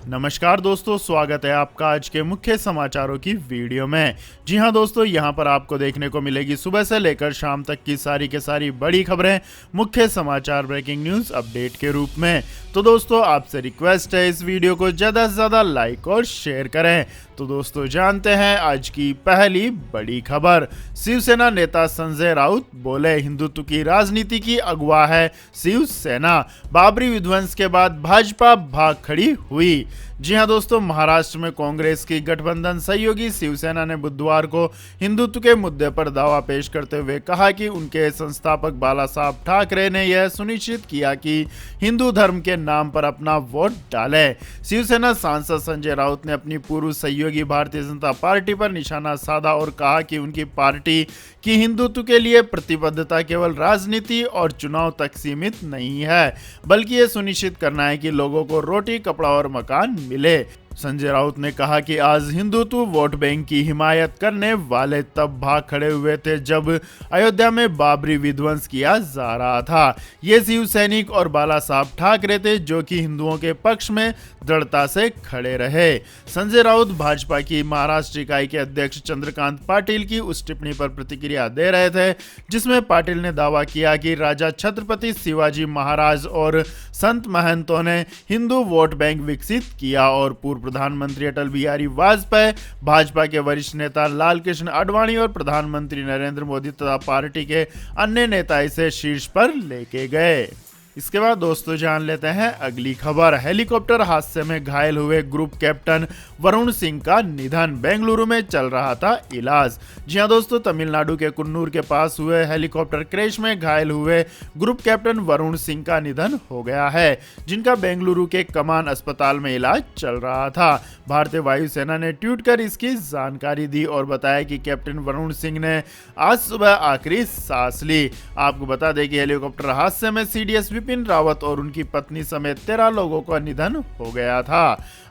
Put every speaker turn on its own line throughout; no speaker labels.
नमस्कार दोस्तों, स्वागत है आपका आज के मुख्य समाचारों की वीडियो में। जी हां दोस्तों, यहां पर आपको देखने को मिलेगी सुबह से लेकर शाम तक की सारी के सारी बड़ी खबरें मुख्य समाचार ब्रेकिंग न्यूज अपडेट के रूप में। तो दोस्तों आपसे रिक्वेस्ट है इस वीडियो को ज़्यादा से ज़्यादा लाइक और शेयर करें। तो दोस्तों जानते हैं आज की पहली बड़ी खबर। शिवसेना नेता संजय राउत बोले, हिंदुत्व की राजनीति की अगुवा है शिवसेना। बाबरी विध्वंस के बाद भाजपा भाग खड़ी हुई। जी हां दोस्तों, महाराष्ट्र में कांग्रेस की गठबंधन सहयोगी शिवसेना ने बुधवार को हिंदुत्व के मुद्दे पर दावा पेश करते हुए कहा कि उनके संस्थापक बाला साहब ठाकरे ने यह सुनिश्चित किया कि हिंदू धर्म के नाम पर अपना वोट डाले। शिवसेना सांसद संजय राउत ने अपनी पूर्व सहयोगी भारतीय जनता पार्टी पर निशाना साधा और कहा कि उनकी पार्टी की हिंदुत्व के लिए प्रतिबद्धता केवल राजनीति और चुनाव तक सीमित नहीं है, बल्कि ये सुनिश्चित करना है कि लोगों को रोटी, कपड़ा और मकान मिले। संजय राउत ने कहा कि आज हिंदुत्व वोट बैंक की हिमायत करने वाले तब भाग खड़े हुए थे जब अयोध्या में बाबरी विध्वंस किया जा रहा था। ये शिव सैनिक और बाला साहब ठाकरे थे जो कि हिंदुओं के पक्ष में दृढ़ता से खड़े रहे। संजय राउत भाजपा की महाराष्ट्र इकाई के अध्यक्ष चंद्रकांत पाटिल की उस टिप्पणी पर प्रतिक्रिया दे रहे थे जिसमें पाटिल ने दावा किया कि राजा छत्रपति शिवाजी महाराज और संत महंतों ने हिंदू वोट बैंक विकसित किया और पूर्व प्रधानमंत्री अटल बिहारी वाजपेयी, भाजपा के वरिष्ठ नेता लालकृष्ण आडवाणी और प्रधानमंत्री नरेंद्र मोदी तथा पार्टी के अन्य नेता इसे शीर्ष पर लेके गए। इसके बाद दोस्तों जान लेते हैं अगली खबर। हेलीकॉप्टर हादसे में घायल हुए ग्रुप कैप्टन वरुण सिंह का निधन। बेंगलुरु में चल रहा था इलाज। जी हां दोस्तों, तमिलनाडु के कुन्नूर के पास हुए हेलीकॉप्टर क्रैश में घायल हुए ग्रुप कैप्टन वरुण सिंह का निधन हो गया है, जिनका बेंगलुरु के कमान अस्पताल में इलाज चल रहा था। भारतीय वायुसेना ने ट्वीट कर इसकी जानकारी दी और बताया कि कैप्टन वरुण सिंह ने आज सुबह आखिरी सांस ली। आपको बता दें कि हेलीकॉप्टर हादसे में सीडीएस विपिन रावत और उनकी पत्नी समेत 13 लोगों का निधन हो गया था।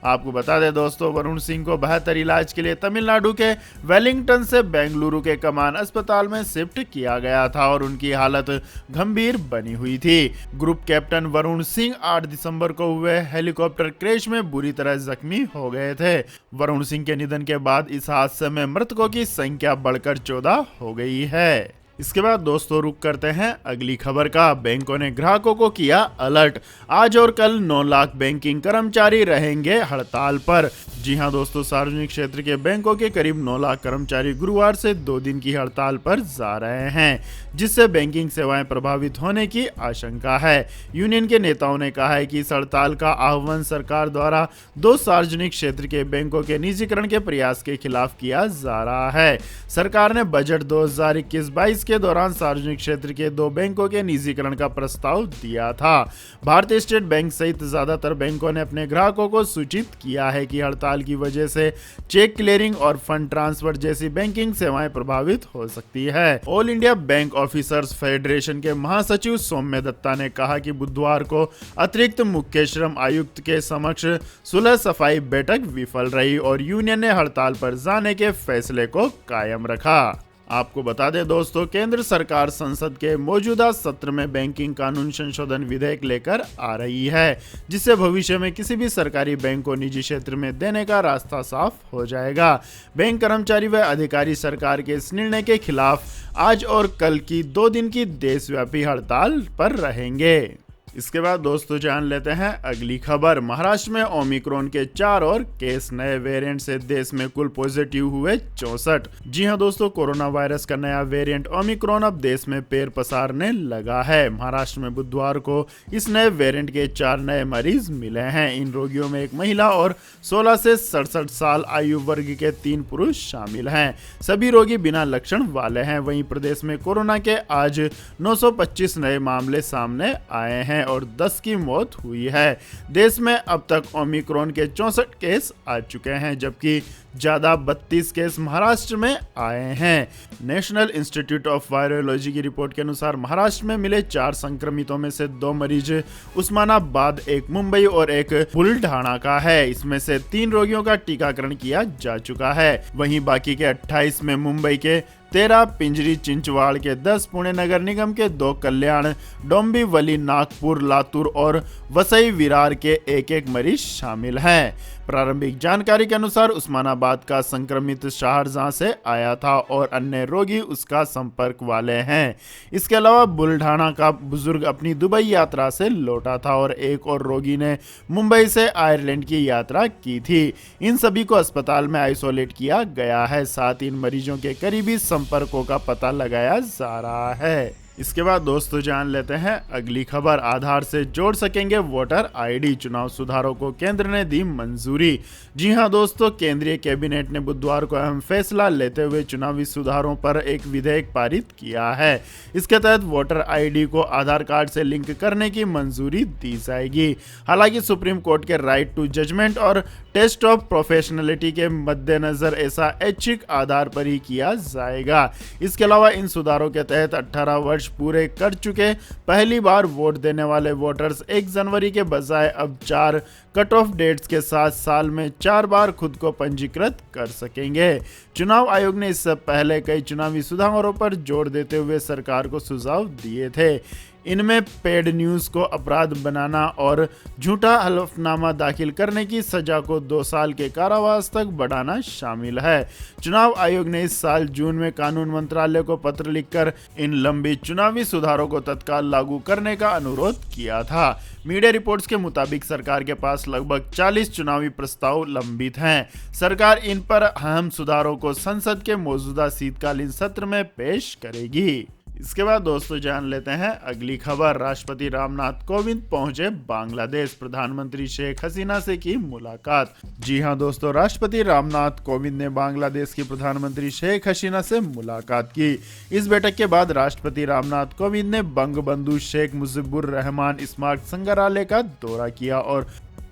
आपको बता दें दोस्तों, वरुण सिंह को बेहतर इलाज के लिए तमिलनाडु के वेलिंगटन से बेंगलुरु के कमान अस्पताल में शिफ्ट किया गया था और उनकी हालत गंभीर बनी हुई थी। ग्रुप कैप्टन वरुण सिंह 8 दिसंबर को हुए हेलीकॉप्टर क्रैश में बुरी तरह जख्मी हो गए थे। वरुण सिंह के निधन के बाद इस हादसे में मृतकों की संख्या बढ़कर 14 हो गई है। इसके बाद दोस्तों रुक करते हैं अगली खबर का। बैंकों ने ग्राहकों को किया अलर्ट। आज और कल 9 लाख बैंकिंग कर्मचारी रहेंगे हड़ताल पर। जी हां दोस्तों, सार्वजनिक क्षेत्र के बैंकों के करीब 9 लाख कर्मचारी गुरुवार से 2 दिन की हड़ताल पर जा रहे हैं, जिससे बैंकिंग सेवाएं प्रभावित होने की आशंका है। यूनियन के नेताओं ने कहा है कि इस हड़ताल का आह्वान सरकार द्वारा 2 सार्वजनिक क्षेत्र के बैंकों के निजीकरण के प्रयास के खिलाफ किया जा रहा है। सरकार ने बजट 2021-22 के दौरान सार्वजनिक क्षेत्र के 2 बैंकों के निजीकरण का प्रस्ताव दिया था। भारतीय स्टेट बैंक सहित ज्यादातर बैंकों ने अपने ग्राहकों को सूचित किया है कि हड़ताल की वजह से चेक क्लियरिंग और फंड ट्रांसफर जैसी बैंकिंग सेवाएं प्रभावित हो सकती है। All India bank officers federation के महासचिव सौम्य दत्ता ने कहा कि बुधवार को अतिरिक्त मुख्य श्रम आयुक्त के समक्ष सुलह सफाई बैठक विफल रही और यूनियन ने हड़ताल पर जाने के फैसले को कायम रखा। आपको बता दें दोस्तों, केंद्र सरकार संसद के मौजूदा सत्र में बैंकिंग कानून संशोधन विधेयक लेकर आ रही है, जिससे भविष्य में किसी भी सरकारी बैंक को निजी क्षेत्र में देने का रास्ता साफ हो जाएगा। बैंक कर्मचारी व अधिकारी सरकार के इस निर्णय के खिलाफ आज और कल की 2 दिन की देशव्यापी हड़ताल पर रहेंगे। इसके बाद दोस्तों जान लेते हैं अगली खबर। महाराष्ट्र में ओमिक्रॉन के 4 और केस। नए वेरिएंट से देश में कुल पॉजिटिव हुए 64। जी हां दोस्तों, कोरोना वायरस का नया वेरिएंट ओमिक्रॉन अब देश में पैर पसारने लगा है। महाराष्ट्र में बुधवार को इस नए वेरिएंट के 4 नए मरीज मिले हैं। इन रोगियों में एक महिला और 16 से 67 साल आयु वर्ग के 3 पुरुष शामिल हैं। सभी रोगी बिना लक्षण वाले हैं। वहीं प्रदेश में कोरोना के आज 925 नए मामले सामने आए हैं और 10 की मौत हुई है। देश में अब तक ओमिक्रॉन के 64 केस आ चुके हैं, जबकि ज्यादा 32 केस महाराष्ट्र में आए हैं। नेशनल इंस्टीट्यूट ऑफ वायरोलॉजी की रिपोर्ट के अनुसार महाराष्ट्र में मिले 4 संक्रमितों में से 2 मरीज उस्मानाबाद, 1 मुंबई और 1 बुलढाणा का है। इसमें से 3 रोगियों का टीकाकरण किया जा चुका है। वहीं बाकी के 28 में मुंबई के 13 पिंजरी चिंचवाड़ के 10, पुणे नगर निगम के 2, कल्याण, डोंबिवली, नागपुर, लातूर और वसई विरार के 1-1 मरीज शामिल हैं। प्रारंभिक जानकारी के अनुसार उस्मानाबाद का संक्रमित शाहजहां से आया था और अन्य रोगी उसका संपर्क वाले हैं। इसके अलावा बुल्ढाना का बुजुर्ग अपनी दुबई यात्रा से लौटा था और एक और रोगी ने मुंबई से आयरलैंड की यात्रा की थी। इन सभी को अस्पताल में आइसोलेट किया गया है। साथ ही इन मरीजों के करीबी संपर्कों का पता लगाया जा रहा है। इसके बाद दोस्तों जान लेते हैं अगली खबर। आधार से जोड़ सकेंगे वोटर आईडी, चुनाव सुधारों को केंद्र ने दी मंजूरी। जी हां दोस्तों, केंद्रीय कैबिनेट ने बुधवार को अहम फैसला लेते हुए चुनावी सुधारों पर एक विधेयक पारित किया है। इसके तहत वोटर आईडी को आधार कार्ड से लिंक करने की मंजूरी दी जाएगी। हालांकि सुप्रीम कोर्ट के राइट टू जजमेंट और टेस्ट ऑफ प्रोफेशनलिटी के मद्देनजर ऐसा ऐच्छिक आधार पर ही किया जाएगा। इसके अलावा इन सुधारों के तहत 18 वर्ष पूरे कर चुके पहली बार वोट देने वाले वोटर्स 1 जनवरी के बजाय अब 4 कट ऑफ डेट्स के साथ साल में 4 बार खुद को पंजीकृत कर सकेंगे। चुनाव आयोग ने इससे पहले कई चुनावी सुधारों पर जोर देते हुए सरकार को सुझाव दिए थे। इनमें पेड न्यूज़ को अपराध बनाना और झूठा हलफनामा दाखिल करने की सजा को 2 साल के कारावास तक बढ़ाना शामिल है। चुनाव आयोग ने इस साल जून में कानून मंत्रालय को पत्र लिखकर इन लंबी चुनावी सुधारों को तत्काल लागू करने का अनुरोध किया था। मीडिया रिपोर्ट्स के मुताबिक सरकार के पास लगभग 40 चुनावी प्रस्ताव लंबित हैं। सरकार इन पर अहम सुधारों को संसद के मौजूदा शीतकालीन सत्र में पेश करेगी। इसके बाद दोस्तों जान लेते हैं अगली खबर। राष्ट्रपति रामनाथ कोविंद पहुंचे बांग्लादेश, प्रधानमंत्री शेख हसीना से की मुलाकात। जी हां दोस्तों, राष्ट्रपति रामनाथ कोविंद ने बांग्लादेश की प्रधानमंत्री शेख हसीना से मुलाकात की। इस बैठक के बाद राष्ट्रपति रामनाथ कोविंद ने बंगबंधु शेख मुजीबुर रहमान स्मारक संग्रहालय का दौरा किया और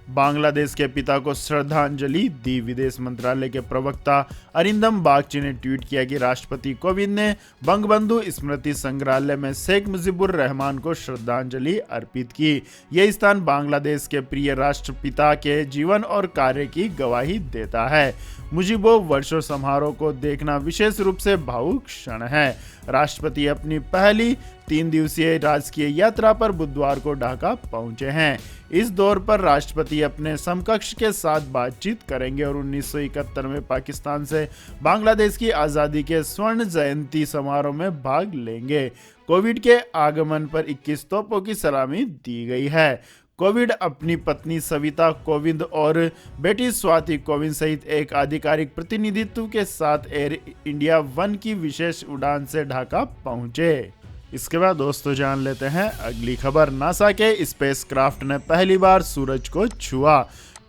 बांग्लादेश के पिता को श्रद्धांजलि दी। विदेश मंत्रालय के प्रवक्ता अरिंदम बागची ने ट्वीट किया कि राष्ट्रपति कोविंद ने बंगबंधु स्मृति संग्रहालय में शेख मुजीबुर रहमान को श्रद्धांजलि अर्पित की। यह स्थान बांग्लादेश के प्रिय राष्ट्रपिता के जीवन और कार्य की गवाही देता है। मुजीबो वर्षों समारोह को देखना विशेष रूप से भावुक क्षण है। राष्ट्रपति अपनी पहली 3 दिवसीय राजकीय यात्रा पर बुधवार को ढाका पहुंचे हैं। इस दौर पर राष्ट्रपति अपने समकक्ष के साथ बातचीत करेंगे और 1971 में पाकिस्तान से बांग्लादेश की आज़ादी के स्वर्ण जयंती समारोह में भाग लेंगे। कोविड के आगमन पर 21 तोपों की सलामी दी गई है। कोविंद अपनी पत्नी सविता कोविंद और बेटी स्वाति कोविंद सहित एक आधिकारिक प्रतिनिधित्व के साथ एयर इंडिया 1 की विशेष उड़ान से ढाका पहुंचे। इसके बाद दोस्तों जान लेते हैं अगली खबर। नासा के स्पेसक्राफ्ट ने पहली बार सूरज को छुआ,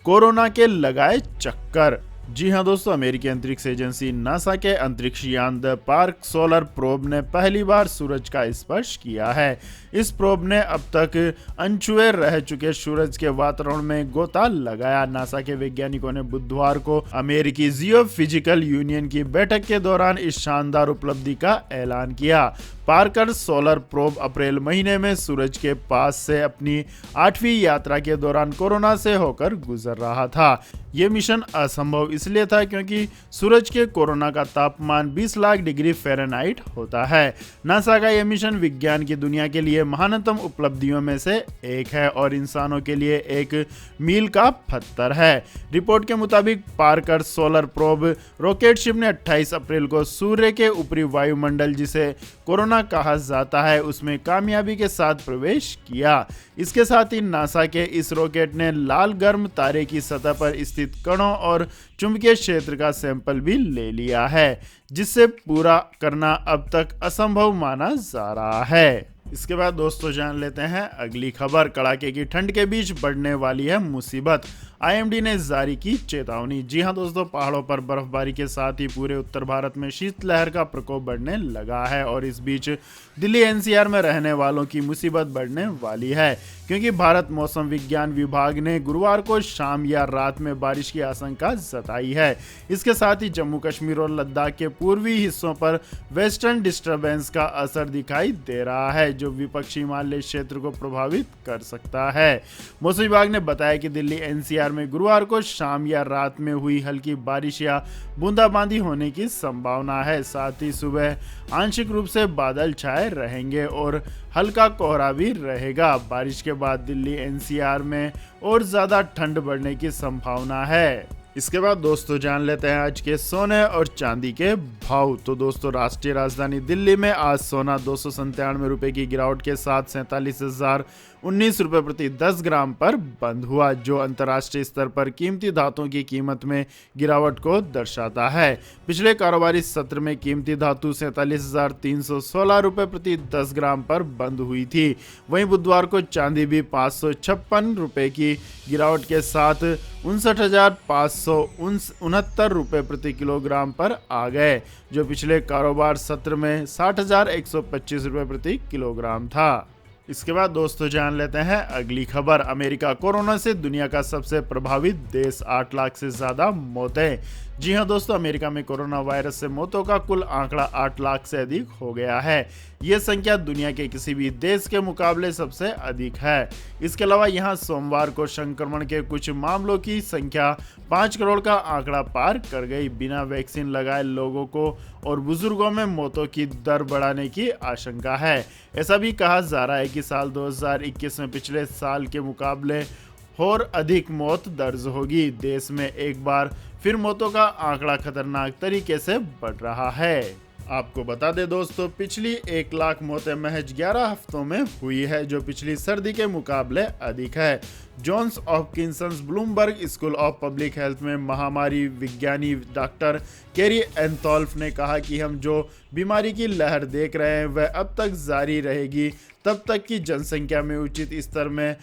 कोरोना के लगाए चक्कर। जी हां दोस्तों, अमेरिकी अंतरिक्ष एजेंसी नासा के अंतरिक्ष यान द पार्क सोलर प्रोब ने पहली बार सूरज का स्पर्श किया है। इस प्रोब ने अब तक अनछुए रह चुके सूरज के वातावरण में गोता लगाया। नासा के वैज्ञानिकों ने बुधवार को अमेरिकी जियोफिजिकल यूनियन की बैठक के दौरान इस शानदार उपलब्धि का ऐलान किया। पार्कर सोलर प्रोब अप्रैल महीने में सूरज के पास से अपनी 8वीं यात्रा के दौरान कोरोना से होकर गुजर रहा था। यह मिशन असंभव इसलिए था क्योंकि सूरज के कोरोना का तापमान 20 लाख डिग्री फ़ारेनहाइट होता है। नासा का यह मिशन विज्ञान की दुनिया के लिए महानतम उपलब्धियों में से एक है और इंसानों के लिए एक मील का पत्थर है। रिपोर्ट के मुताबिक Parker solar probe rocket ship ने 28 अप्रैल को सूर्य के ऊपरी वायुमंडल, जिसे कोरोना कहा जाता है, उसमें कामयाबी के साथ प्रवेश किया। इसके साथ ही नासा के इस रॉकेट ने लाल गर्म तारे की सतह पर स्थित कणों और चुंबकीय क्षेत्र का सैंपल भी ले लिया है, जिससे पूरा करना अब तक असंभव माना जा रहा है। इसके बाद दोस्तों जान लेते हैं अगली खबर। कड़ाके की ठंड के बीच बढ़ने वाली है मुसीबत, आईएमडी ने जारी की चेतावनी। जी हां दोस्तों, पहाड़ों पर बर्फबारी के साथ ही पूरे उत्तर भारत में शीतलहर का प्रकोप बढ़ने लगा है और इस बीच दिल्ली एनसीआर में रहने वालों की मुसीबत बढ़ने वाली है, क्योंकि भारत मौसम विज्ञान विभाग ने गुरुवार को शाम या रात में बारिश की आशंका जताई है। इसके साथ ही जम्मू कश्मीर और लद्दाख के पूर्वी हिस्सों पर वेस्टर्न डिस्टर्बेंस का असर दिखाई दे रहा है, जो विपक्षी हिमालय क्षेत्र को प्रभावित कर सकता है। मौसम विभाग ने बताया कि दिल्ली एनसीआर में गुरुवार को शाम या रात में हुई हल्की बारिश या बूंदाबांदी होने की संभावना है। साथ ही सुबह आंशिक रूप से बादल छाए रहेंगे और हल्का कोहरा भी रहेगा। बारिश के बाद दिल्ली एनसीआर में और ज्यादा ठंड बढ़ने की संभावना है। इसके बाद दोस्तों जान लेते हैं आज के सोने और चांदी के भाव। तो दोस्तों राष्ट्रीय राजधानी दिल्ली में आज सोना 297 रुपए की गिरावट के साथ 47,019 रुपए प्रति 10 ग्राम पर बंद हुआ, जो अंतर्राष्ट्रीय स्तर पर कीमती धातुओं की कीमत में गिरावट को दर्शाता है। पिछले कारोबारी सत्र में कीमती धातु 47,316 रुपए प्रति 10 ग्राम पर बंद हुई थी। वहीं बुधवार को चांदी भी 556 रुपए की गिरावट के साथ 59,569 रुपए प्रति किलोग्राम पर आ गए, जो पिछले कारोबार सत्र में 60,125 रुपए प्रति किलोग्राम था। इसके बाद दोस्तों जान लेते हैं अगली खबर। अमेरिका कोरोना से दुनिया का सबसे प्रभावित देश, 8 लाख से ज्यादा मौतें। जी हां दोस्तों, अमेरिका में कोरोना वायरस से मौतों का कुल आंकड़ा 8 लाख से अधिक हो गया है। यह संख्या दुनिया के किसी भी देश के मुकाबले सबसे अधिक है। इसके अलावा यहां सोमवार को संक्रमण के कुछ मामलों की संख्या 5 करोड़ का आंकड़ा पार कर गई। बिना वैक्सीन लगाए लोगों को और बुजुर्गों में मौतों की दर बढ़ाने की आशंका है। ऐसा भी कहा जा रहा है कि साल 2021 में पिछले साल के मुकाबले और अधिक मौत दर्ज होगी। देश में एक बार फिर मौतों का आंकड़ा खतरनाक तरीके से बढ़ रहा है। आपको बता दें दोस्तों, पिछली 1 लाख मौतें महज 11 हफ्तों में हुई है, जो पिछली सर्दी के मुकाबले अधिक है। Johns Hopkins Bloomberg School of Public Health में महामारी विज्ञानी डॉक्टर केरी एंथोल्फ ने कहा कि हम जो बीमारी की लहर देख रहे हैं वह अब तक जारी रहेगी तब तक कि जनसंख्या में उचित स्तर में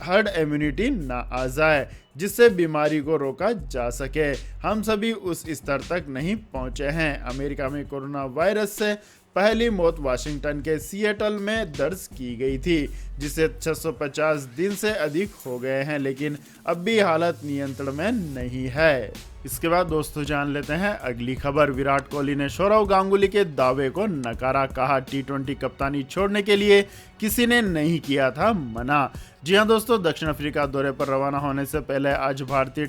हर्ड इम्यूनिटी ना आ जाए, जिससे बीमारी को रोका जा सके। हम सभी उस स्तर तक नहीं पहुंचे हैं। अमेरिका में कोरोना वायरस से पहली मौत वाशिंगटन के सिएटल में दर्ज की गई थी, जिसे 650 दिन से अधिक हो गए हैं, लेकिन अब भी हालत नियंत्रण में नहीं है। इसके बाद दोस्तों जान लेते हैं अगली खबर। विराट कोहली ने सौरव गांगुली के दावे को नकारा, कहा T20 कप्तानी छोड़ने के लिए किसी ने नहीं किया था मना। जी हां दोस्तों, दक्षिण अफ्रीका दौरे पर रवाना होने से पहले आज भारतीय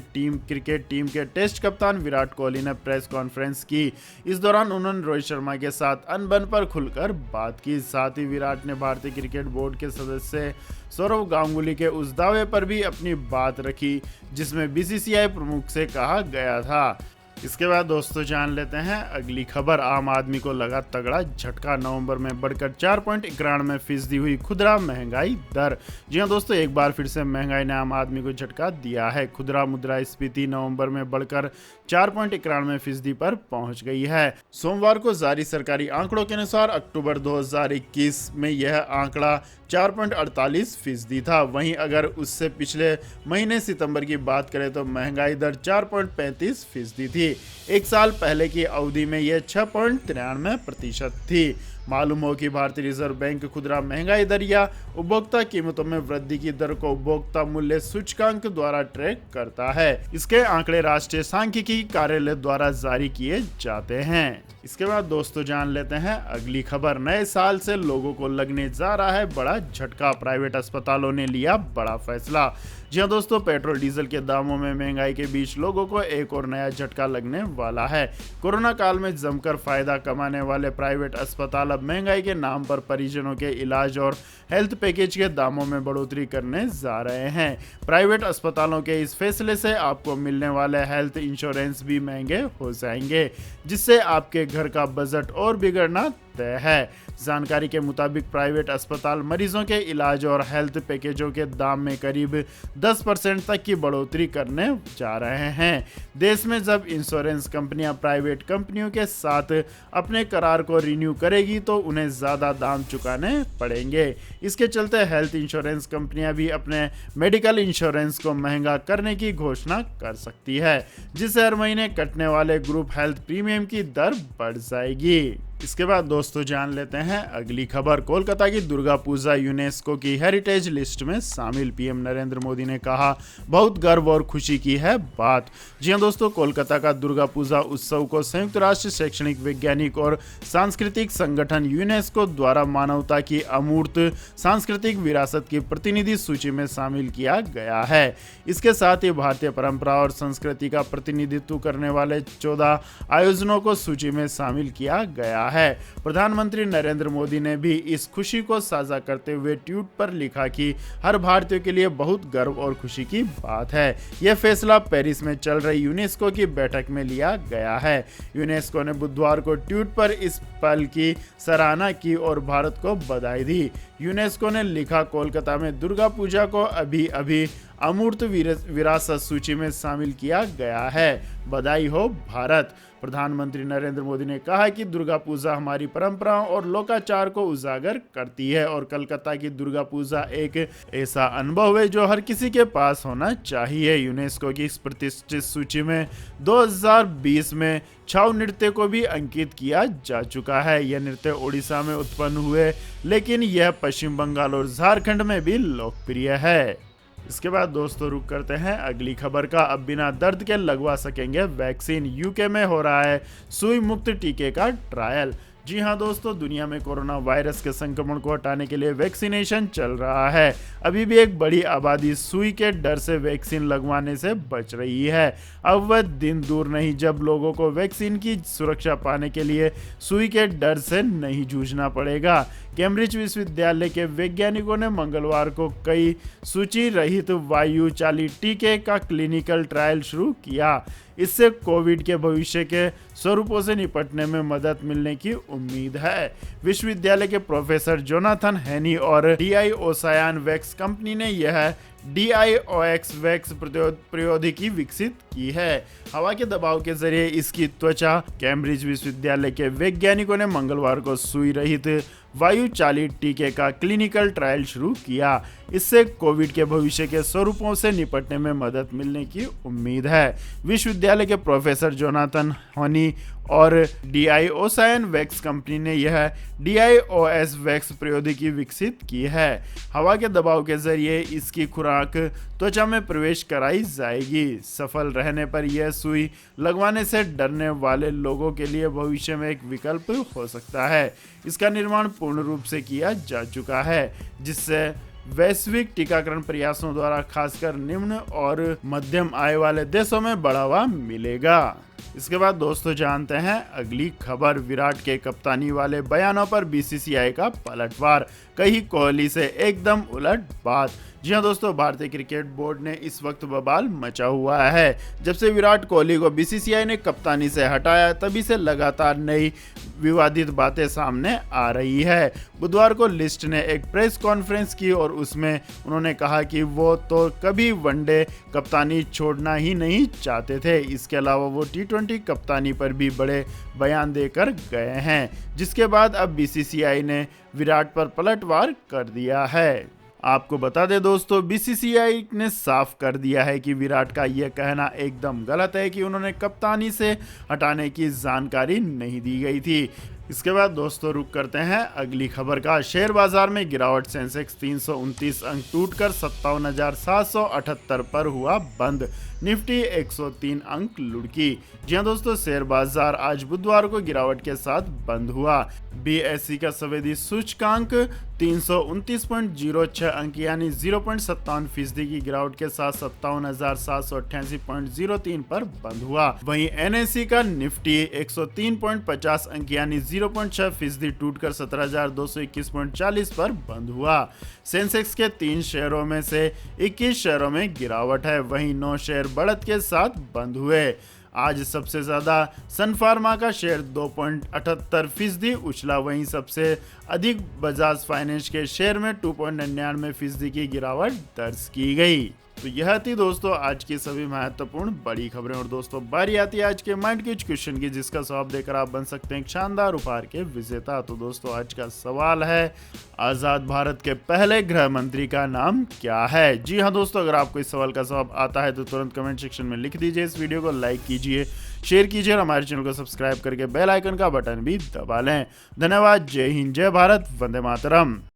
क्रिकेट टीम के टेस्ट कप्तान विराट कोहली ने प्रेस कॉन्फ्रेंस की। इस दौरान उन्होंने रोहित शर्मा के साथ अनबन पर खुलकर बात की। साथ ही विराट ने भारतीय क्रिकेट बोर्ड के सदस्य सौरव गांगुली के उस दावे पर भी अपनी बात रखी जिसमें बीसीसीआई प्रमुख से कहा गया था। इसके बाद दोस्तों जान लेते हैं अगली खबर। आम आदमी को लगा तगड़ा झटका, नवंबर में बढ़कर 4.91% हुई खुदरा महंगाई दर। जी हां दोस्तों, एक बार फिर से महंगाई ने आम आदमी को झटका दिया है। खुदरा मुद्रास्फीति नवंबर में बढ़कर 4.91% पर पहुंच गई है। सोमवार को जारी सरकारी आंकड़ों के अनुसार अक्टूबर 2021 में यह आंकड़ा 4.48% था। वहीं अगर उससे पिछले महीने सितंबर की बात करें तो महंगाई दर 4.35% थी। एक साल पहले की अवधि में यह 6.93% थी। मालूम हो कि भारतीय रिजर्व बैंक खुदरा महंगाई दर या उपभोक्ता कीमतों में वृद्धि की दर को उपभोक्ता मूल्य सूचकांक द्वारा ट्रैक करता है। इसके आंकड़े राष्ट्रीय सांख्यिकी कार्यालय द्वारा जारी किए जाते हैं। इसके बाद दोस्तों जान लेते हैं अगली खबर। नए साल से लोगों को लगने जा रहा है बड़ा झटका, प्राइवेट अस्पतालों ने लिया बड़ा फैसला। जी हां दोस्तों, पेट्रोल डीजल के दामों में महंगाई के बीच लोगों को एक और नया झटका लगने वाला है। कोरोना काल में जमकर फायदा कमाने वाले प्राइवेट अस्पताल अब महंगाई के नाम पर परिजनों के इलाज और हेल्थ पैकेज के दामों में बढ़ोतरी करने जा रहे हैं। प्राइवेट अस्पतालों के इस फैसले से आपको मिलने वाले हेल्थ इंश्योरेंस भी महंगे हो जाएंगे, जिससे आपके घर का बजट और बिगड़ना तय है। जानकारी के मुताबिक प्राइवेट अस्पताल मरीजों के इलाज और हेल्थ पैकेजों के दाम में करीब 10% तक की बढ़ोतरी करने जा रहे हैं। देश में जब इंश्योरेंस कंपनियां प्राइवेट कंपनियों के साथ अपने करार को रिन्यू करेगी तो उन्हें ज़्यादा दाम चुकाने पड़ेंगे। इसके चलते हेल्थ इंश्योरेंस कंपनियां भी अपने मेडिकल इंश्योरेंस को महंगा करने की घोषणा कर सकती है, जिससे हर महीने कटने वाले ग्रुप हेल्थ प्रीमियम की दर बढ़ जाएगी। इसके बाद दोस्तों जान लेते हैं अगली खबर। कोलकाता की दुर्गा पूजा यूनेस्को की हेरिटेज लिस्ट में शामिल। पीएम नरेंद्र मोदी ने कहा, बहुत गर्व और खुशी की है बात। जी हां दोस्तों, कोलकाता का दुर्गा पूजा उत्सव को संयुक्त राष्ट्र शैक्षणिक, वैज्ञानिक और सांस्कृतिक संगठन यूनेस्को द्वारा मानवता की अमूर्त सांस्कृतिक विरासत की प्रतिनिधि सूची में शामिल किया गया है। इसके साथ ही भारतीय परंपरा और संस्कृति का प्रतिनिधित्व करने वाले 14 आयोजनों को सूची में शामिल किया गया है। प्रधानमंत्री नरेंद्र मोदी ने भी इस खुशी को साझा करते हुए ट्वीट पर लिखा कि हर भारतीय के लिए बहुत गर्व और खुशी की बात है। यह फैसला पेरिस में चल रही यूनेस्को की बैठक में लिया गया है। यूनेस्को ने बुधवार को ट्वीट पर इस पल की सराहना की और भारत को बधाई दी। यूनेस्को ने लिखा, कोलकाता में दुर्गा पूजा को अभी अभी अमूर्त विरासत सूची में शामिल किया गया है। बधाई हो भारत। प्रधानमंत्री नरेंद्र मोदी ने कहा कि दुर्गा पूजा हमारी परंपराओं और लोकाचार को उजागर करती है और कोलकाता की दुर्गा पूजा एक ऐसा अनुभव है जो हर किसी के पास होना चाहिए। यूनेस्को की इस प्रतिष्ठित सूची में 2020 में छाऊ नृत्य को भी अंकित किया जा चुका है। यह नृत्य ओडिशा में उत्पन्न हुए, लेकिन यह पश्चिम बंगाल और झारखंड में भी लोकप्रिय है। इसके बाद दोस्तों रुक करते हैं अगली खबर का। अब बिना दर्द के लगवा सकेंगे वैक्सीन। यूके में हो रहा है सुई मुक्त टीके का ट्रायल। जी हां दोस्तों, दुनिया में कोरोना वायरस के संक्रमण को हटाने के लिए वैक्सीनेशन चल रहा है। अभी भी एक बड़ी आबादी सुई के डर से वैक्सीन लगवाने से बच रही है। अब वह दिन दूर नहीं जब लोगों को वैक्सीन की सुरक्षा पाने के लिए सुई के डर से नहीं जूझना पड़ेगा। कैम्ब्रिज विश्वविद्यालय के वैज्ञानिकों ने मंगलवार को कई सूची रहित वायु चालित टीके का क्लिनिकल ट्रायल शुरू किया। इससे कोविड के भविष्य के स्वरूपों से निपटने में मदद मिलने की उम्मीद है। विश्वविद्यालय के प्रोफेसर जोनाथन हैनी और डीआईओसायान वैक्स कंपनी ने यह DIOX वैक्स प्रौद्योगिकी विकसित की है। हवा के दबाव के जरिए इसकी त्वचा। कैम्ब्रिज विश्वविद्यालय के वैज्ञानिकों ने मंगलवार को सुई रहित वायु चालित टीके का क्लिनिकल ट्रायल शुरू किया। इससे कोविड के भविष्य के स्वरूपों से निपटने में मदद मिलने की उम्मीद है। विश्वविद्यालय के प्रोफेसर जोनाथन हनी और डीआईओसायान वैक्स कंपनी ने यह DIOS वैक्स प्रौद्योगिकी विकसित की है। हवा के दबाव के जरिए इसकी खुराक त्वचा में प्रवेश कराई जाएगी। सफल रहने पर यह सुई लगवाने से डरने वाले लोगों के लिए भविष्य में एक विकल्प हो सकता है। इसका निर्माण पूर्ण रूप से किया जा चुका है, जिससे वैश्विक टीकाकरण प्रयासों द्वारा खासकर निम्न और मध्यम आय वाले देशों में बढ़ावा मिलेगा। इसके बाद दोस्तों जानते हैं अगली खबर। विराट के कप्तानी वाले बयानों पर बीसीसीआई का पलटवार। कही कोहली से एकदम उलट बात। जी हां दोस्तों, भारतीय क्रिकेट बोर्ड ने इस वक्त बवाल मचा हुआ है। जब से विराट कोहली को बीसीसीआई ने कप्तानी से हटाया, तभी से लगातार नई विवादित बातें सामने आ रही है। बुधवार को लिस्ट ने एक प्रेस कॉन्फ्रेंस की और उसमें उन्होंने कहा कि वो तो कभी वनडे कप्तानी छोड़ना ही नहीं चाहते थे। इसके अलावा वो T20 कप्तानी पर भी बड़े बयान देकर गए हैं, जिसके बाद अब बीसीसीआई ने विराट पर पलटवार कर दिया है। आपको बता दें दोस्तों, बीसीसीआई ने साफ कर दिया है कि विराट का यह कहना एकदम गलत है कि उन्होंने कप्तानी से हटाने की जानकारी नहीं दी गई थी। इसके बाद दोस्तों रुक करते हैं अगली खबर का। शेयर बाजार में गिरावट। सेंसेक्स 329 अंक टूटकर 57,778 पर हुआ बंद। निफ्टी 103 अंक लुढ़की। जी हां दोस्तों, शेयर बाजार आज बुधवार को गिरावट के साथ बंद हुआ। BSE का संवेदी सूचकांक 329.06 अंक यानी 0.57% की गिरावट के साथ 57,788.03 पर बंद हुआ। वहीं NSE का निफ्टी 103.50 अंक यानी 0.6% टूटकर 17,221.40 पर बंद हुआ। सेंसेक्स के 3 शेयरों में से 21 शेयरों में गिरावट है, वहीं 9 शेयर बढ़त के साथ बंद हुए। आज सबसे ज्यादा सन फार्मा का शेयर 2.78% उछला। वहीं सबसे अधिक बजाज फाइनेंस के शेयर में 2.99% की गिरावट दर्ज की गई। तो यह थी दोस्तों आज की सभी महत्वपूर्ण बड़ी खबरें। और दोस्तों बारी आती है आज के माइंड क्विज क्वेश्चन की, जिसका जवाब देकर आप बन सकते हैं एक शानदार उपहार के विजेता। तो दोस्तों आज का सवाल है, आजाद भारत के पहले गृह मंत्री का नाम क्या है? जी हाँ दोस्तों, अगर आपको इस सवाल का जवाब आता है तो तुरंत कमेंट सेक्शन में लिख दीजिए। इस वीडियो को लाइक कीजिए, शेयर कीजिए और हमारे चैनल को सब्सक्राइब करके बेल आइकन का बटन भी दबा लें। धन्यवाद। जय हिंद, जय भारत, वंदे मातरम।